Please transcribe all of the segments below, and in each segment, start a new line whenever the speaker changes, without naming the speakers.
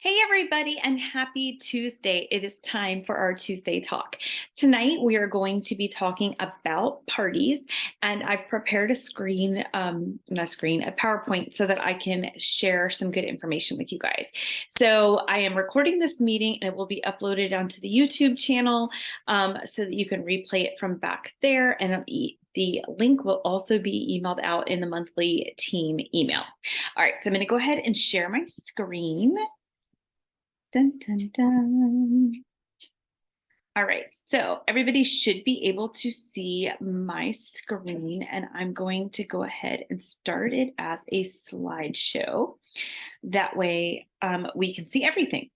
Hey, everybody, and happy Tuesday. It is time for our Tuesday talk. Tonight, we are going to be talking about parties, and I've prepared a PowerPoint so that I can share some good information with you guys. So I am recording this meeting and it will be uploaded onto the YouTube channel so that you can replay it from back there, and the link will also be emailed out in the monthly team email. All right, so I'm going to go ahead and share my screen. Dun, dun, dun. All right, so everybody should be able to see my screen, and I'm going to go ahead and start it as a slideshow. That way we can see everything.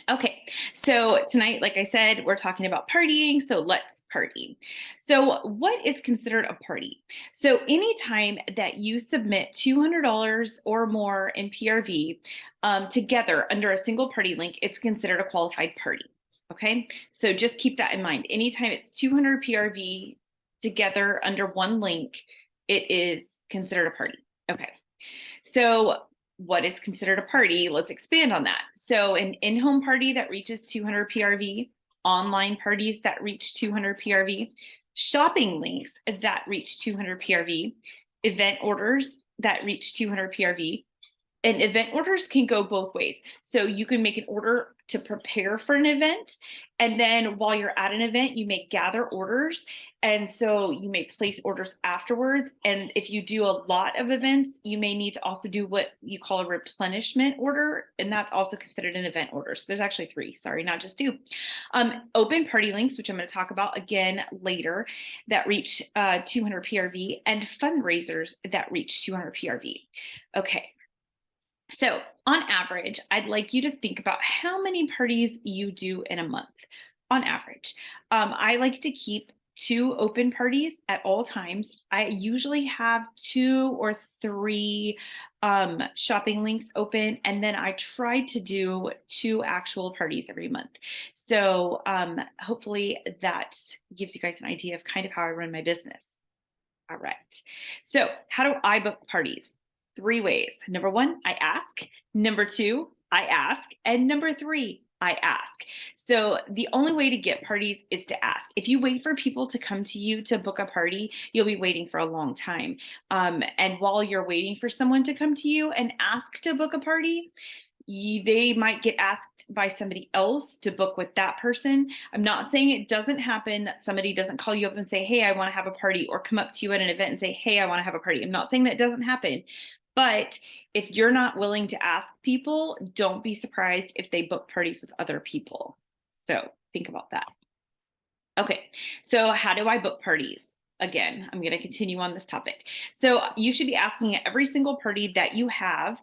Okay, so tonight, like I said, we're talking about partying, so let's party. So what is considered a party? So anytime that you submit $200 or more in PRV together under a single party link, it's considered a qualified party. Okay, so just keep that in mind. Anytime it's 200 PRV together under one link, it is considered a party. Okay, so what is considered a party? Let's expand on that. So an in-home party that reaches 200 PRV, online parties that reach 200 PRV, shopping links that reach 200 PRV, event orders that reach 200 PRV, and event orders can go both ways. So you can make an order to prepare for an event, and then while you're at an event, you may gather orders, and so you may place orders afterwards. And if you do a lot of events, you may need to also do what you call a replenishment order, and that's also considered an event order. So there's actually three, sorry, not just two. Open party links, which I'm going to talk about again later, that reach 200 PRV, and fundraisers that reach 200 PRV. Okay. So on average, I'd like you to think about how many parties you do in a month on average. I like to keep 2 open parties at all times. I usually have 2 or 3 shopping links open, and then I try to do 2 actual parties every month. So hopefully that gives you guys an idea of kind of how I run my business. All right. So how do I book parties? 3 ways. Number 1, I ask. Number 2, I ask. And number 3, I ask. So the only way to get parties is to ask. If you wait for people to come to you to book a party, you'll be waiting for a long time. And while you're waiting for someone to come to you and ask to book a party, they might get asked by somebody else to book with that person. I'm not saying it doesn't happen, that somebody doesn't call you up and say, hey, I want to have a party, or come up to you at an event and say, hey, I want to have a party. I'm not saying that doesn't happen. But if you're not willing to ask people, don't be surprised if they book parties with other people. So think about that. Okay, so how do I book parties? Again, I'm going to continue on this topic. So you should be asking at every single party that you have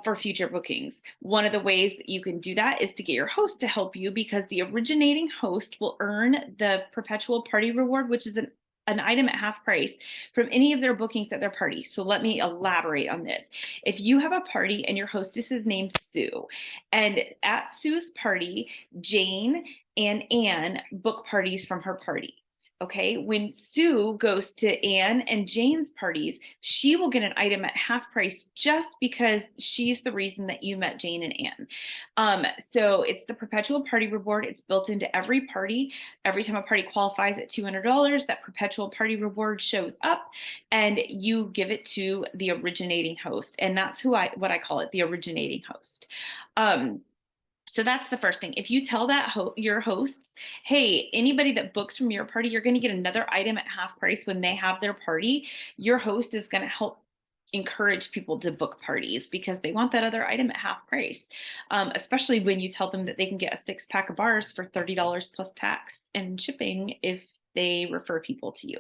for future bookings. One of the ways that you can do that is to get your host to help you, because the originating host will earn the perpetual party reward, which is an item at half price from any of their bookings at their party. So let me elaborate on this. If you have a party and your hostess is named Sue, and at Sue's party, Jane and Anne book parties from her party. Okay, when Sue goes to Anne and Jane's parties, she will get an item at half price just because she's the reason that you met Jane and Anne. So it's the perpetual party reward. It's built into every party. Every time a party qualifies at $200, that perpetual party reward shows up, and you give it to the originating host. And that's what I call it, the originating host. So that's the first thing. If you tell that your hosts, hey, anybody that books from your party, you're going to get another item at half price when they have their party, your host is going to help encourage people to book parties because they want that other item at half price, especially when you tell them that they can get a 6-pack of bars for $30 plus tax and shipping if they refer people to you.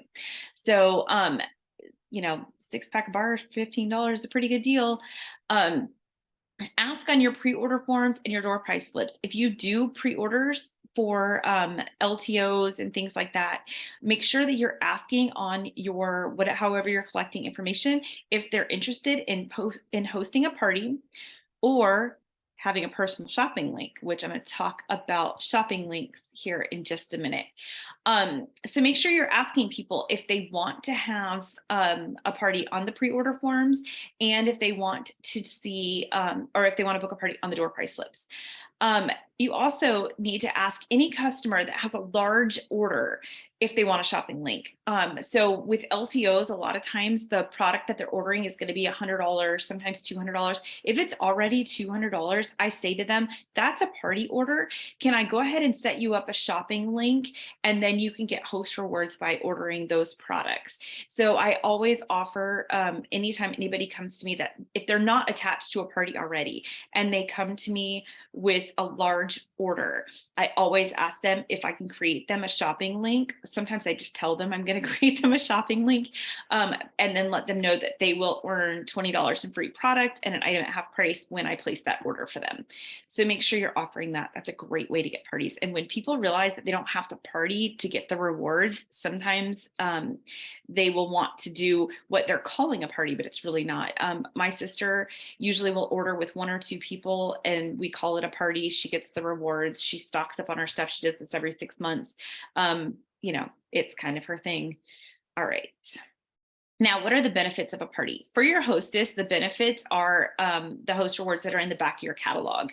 So, 6-pack of bars, $15 is a pretty good deal. Ask on your pre-order forms and your door price slips. If you do pre-orders for LTOs and things like that, make sure that you're asking on your however you're collecting information if they're interested in hosting a party, or having a personal shopping link, which I'm going to talk about shopping links here in just a minute. So make sure you're asking people if they want to have a party on the pre-order forms, and if they want to see, or if they want to book a party on the door price slips. You also need to ask any customer that has a large order if they want a shopping link. So with LTOs, a lot of times the product that they're ordering is going to be $100, sometimes $200. If it's already $200, I say to them, that's a party order. Can I go ahead and set you up a shopping link? And then you can get host rewards by ordering those products. So I always offer, anytime anybody comes to me, that if they're not attached to a party already and they come to me with a large order, I always ask them if I can create them a shopping link. Sometimes I just tell them I'm going to create them a shopping link, and then let them know that they will earn $20 in free product and an item at half price when I place that order for them. So make sure you're offering that. That's a great way to get parties. And when people realize that they don't have to party to get the rewards, sometimes they will want to do what they're calling a party, but it's really not. My sister usually will order with 1 or 2 people and we call it a party. She gets the rewards. She stocks up on her stuff. She does this every 6 months. You know, it's kind of her thing. All right. Now, what are the benefits of a party? For your hostess, the benefits are the host rewards that are in the back of your catalog.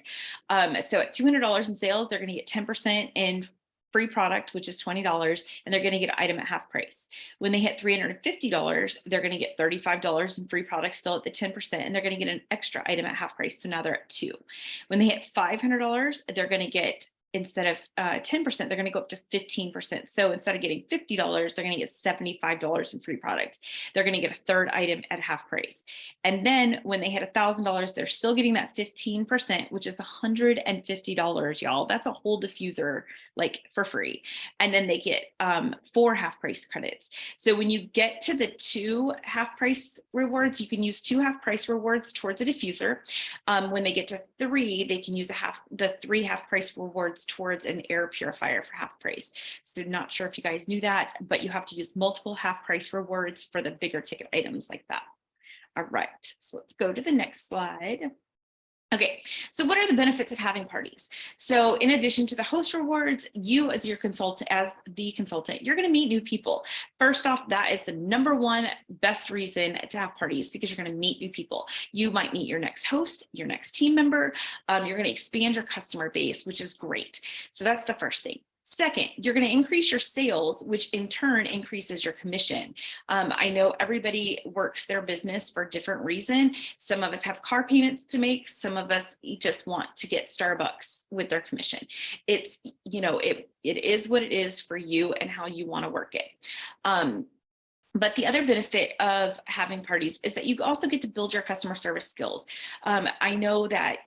So at $200 in sales, they're going to get 10% in free product, which is $20, and they're going to get an item at half price. When they hit $350, they're going to get $35 in free product, still at the 10%, and they're going to get an extra item at half price. So now they're at 2. When they hit $500, they're going to get, instead of 10%, they're going to go up to 15%. So instead of getting $50, they're going to get $75 in free product. They're going to get a third item at half price. And then when they hit $1,000, they're still getting that 15%, which is $150, y'all. That's a whole diffuser, like, for free. And then they get 4 half price credits. So when you get to the 2 half price rewards, you can use 2 half price rewards towards a diffuser. When they get to 3, they can use the 3 half price rewards towards an air purifier for half price. So not sure if you guys knew that, but you have to use multiple half price rewards for the bigger ticket items like that. All right, so let's go to the next slide. Okay, so what are the benefits of having parties? So in addition to the host rewards, you as the consultant, you're going to meet new people. First off, that is the #1 best reason to have parties, because you're going to meet new people. You might meet your next host, your next team member. You're going to expand your customer base, which is great. So that's the first thing. Second, you're going to increase your sales, which in turn increases your commission. I know everybody works their business for a different reason. Some of us have car payments to make. Some of us just want to get Starbucks with their commission. It's, you know, it is what it is for you and how you want to work it. But the other benefit of having parties is that you also get to build your customer service skills. I know that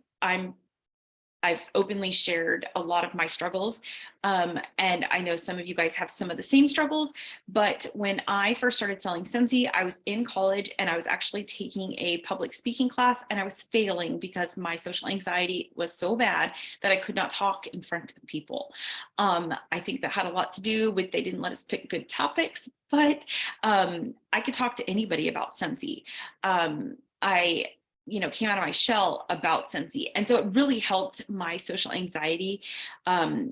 I've openly shared a lot of my struggles. And I know some of you guys have some of the same struggles, but when I first started selling Scentsy, I was in college and I was actually taking a public speaking class, and I was failing because my social anxiety was so bad that I could not talk in front of people. I think that had a lot to do with, they didn't let us pick good topics, but I could talk to anybody about Scentsy. I came out of my shell about Scentsy. And so it really helped my social anxiety.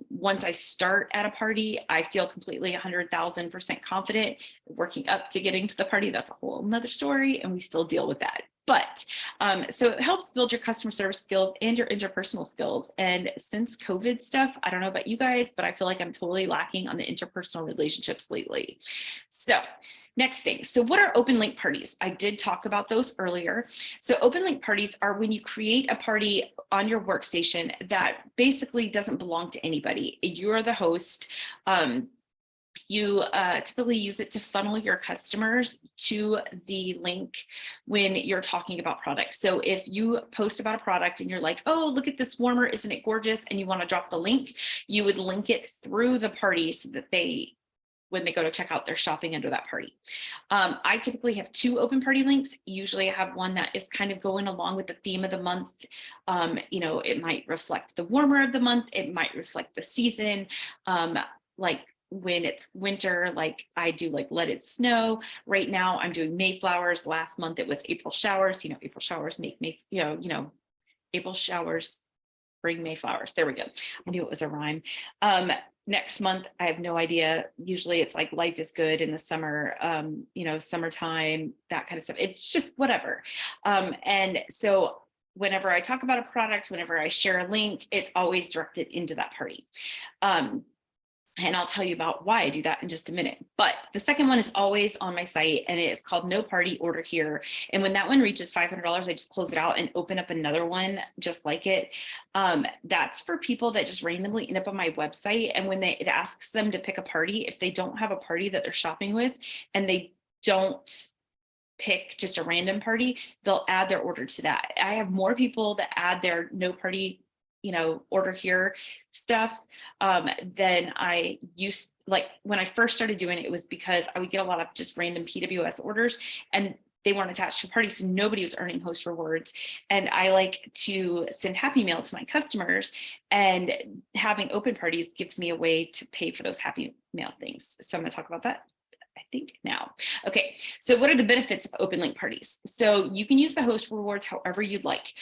Once I start at a party, I feel completely 100,000% confident. Working up to getting to the party, that's a whole nother story, and we still deal with that. But so it helps build your customer service skills and your interpersonal skills. And since COVID stuff, I don't know about you guys, but I feel like I'm totally lacking on the interpersonal relationships lately. So next thing. So what are open link parties? I did talk about those earlier. So open link parties are when you create a party on your workstation that basically doesn't belong to anybody. You're the host. You typically use it to funnel your customers to the link when you're talking about products. So if you post about a product and you're like, oh, look at this warmer, isn't it gorgeous? And you want to drop the link, you would link it through the party so that when they go to check out, they're shopping under that party. I typically have 2 open party links. Usually I have one that is kind of going along with the theme of the month. It might reflect the warmer of the month. It might reflect the season. Like when it's winter, like I do like Let It Snow. Right now I'm doing Mayflowers. Last month it was April showers. April showers make April showers bring May flowers. There we go. I knew it was a rhyme. Next month, I have no idea. Usually it's like life is good in the summer, summertime, that kind of stuff. It's just whatever. And so whenever I talk about a product, whenever I share a link, it's always directed into that party. And I'll tell you about why I do that in just a minute. But the second one is always on my site, and it's called Let'sParty, order here. And when that one reaches $500, I just close it out and open up another one just like it. That's for people that just randomly end up on my website. And when it asks them to pick a party, if they don't have a party that they're shopping with and they don't pick just a random party, they'll add their order to that. I have more people that add their no party, order here stuff than I used. Like when I first started doing it, it was because I would get a lot of just random PWS orders and they weren't attached to a party, so nobody was earning host rewards. And I like to send happy mail to my customers, and having open parties gives me a way to pay for those happy mail things. So I'm going to talk about that, I think, now. Okay, so what are the benefits of open link parties? So you can use the host rewards however you'd like.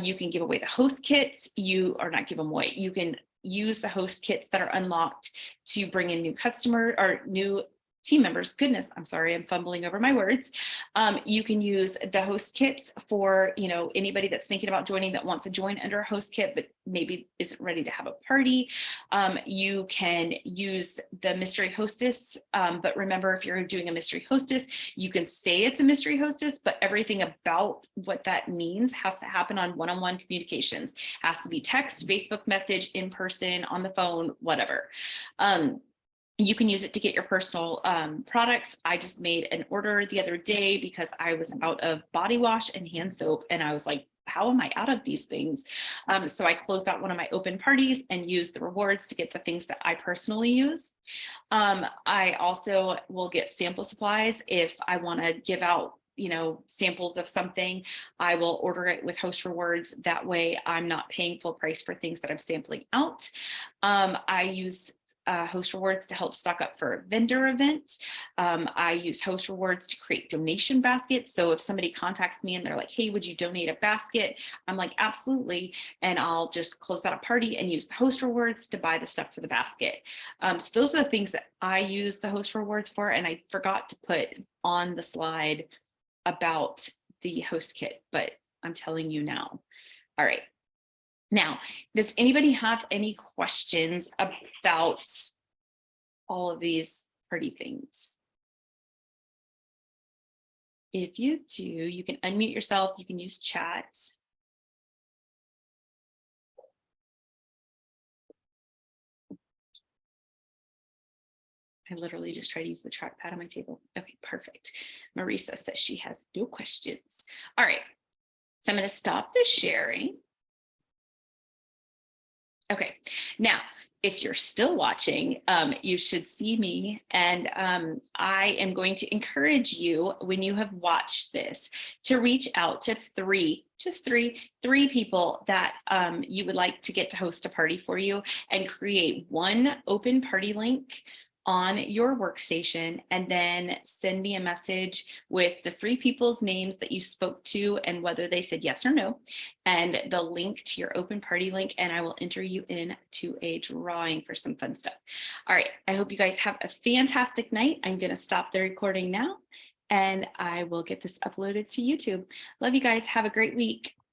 You can give away the host kits, not give them away. You can use the host kits that are unlocked to bring in new customer or new team members. Goodness, I'm sorry, I'm fumbling over my words. You can use the host kits for, anybody that's thinking about joining that wants to join under a host kit, but maybe isn't ready to have a party. You can use the mystery hostess, but remember, if you're doing a mystery hostess, you can say it's a mystery hostess, but everything about what that means has to happen on one-on-one communications. Has to be text, Facebook message, in person, on the phone, whatever. You can use it to get your personal products. I just made an order the other day because I was out of body wash and hand soap, and I was like, how am I out of these things? So I closed out one of my open parties and used the rewards to get the things that I personally use. I also will get sample supplies if I want to give out samples of something. I will order it with host rewards. That way I'm not paying full price for things that I'm sampling out. I use host rewards to help stock up for a vendor event. I use host rewards to create donation baskets. So if somebody contacts me and they're like, hey, would you donate a basket? I'm like, absolutely. And I'll just close out a party and use the host rewards to buy the stuff for the basket. So those are the things that I use the host rewards for. And I forgot to put on the slide about the host kit, but I'm telling you now. All right. Now, does anybody have any questions about all of these party things? If you do, you can unmute yourself. You can use chat. I literally just tried to use the trackpad on my table. Okay, perfect. Marisa says she has no questions. All right, so I'm going to stop the sharing. Okay, now, if you're still watching, you should see me, and I am going to encourage you, when you have watched this, to reach out to three people that you would like to get to host a party for you, and create one open party link on your workstation, and then send me a message with the 3 people's names that you spoke to and whether they said yes or no, and the link to your open party link, and I will enter you into a drawing for some fun stuff. All right, I hope you guys have a fantastic night. I'm going to stop the recording now, and I will get this uploaded to YouTube. Love you guys. Have a great week.